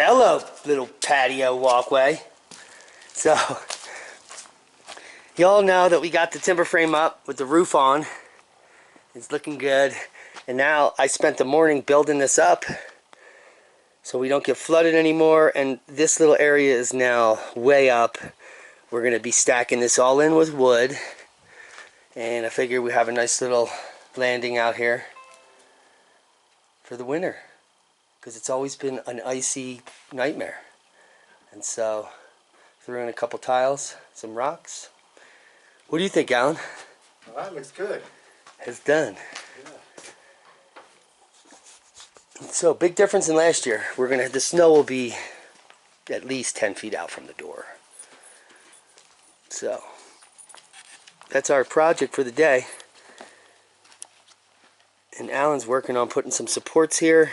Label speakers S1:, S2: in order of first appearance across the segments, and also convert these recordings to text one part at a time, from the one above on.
S1: Hello, little patio walkway. So, you all know that we got the timber frame up with the roof on. It's looking good. And now I spent the morning building this up so we don't get flooded anymore. And this little area is now way up. We're going to be stacking this all in with wood. And I figure we have a nice little landing out here for the winter, because it's always been an icy nightmare. And so threw in a couple tiles, some rocks. What do you think, Alan?
S2: Well, that looks good.
S1: It's done.
S2: Yeah.
S1: So big difference in last year. The snow will be at least 10 feet out from the door. So that's our project for the day. And Alan's working on putting some supports here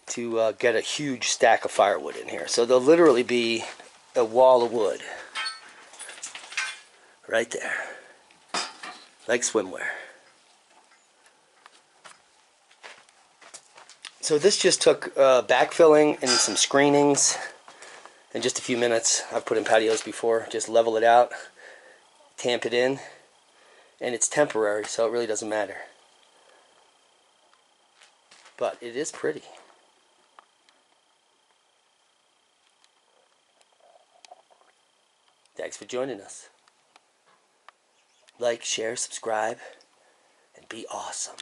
S1: to get a huge stack of firewood in here. So there'll literally be a wall of wood right there, like swimwear. So this just took backfilling and some screenings in just a few minutes. I've put in patios before. Just level it out, tamp it in, and it's temporary, so it really doesn't matter. But it is pretty. Thanks for joining us. Like, share, subscribe, and be awesome.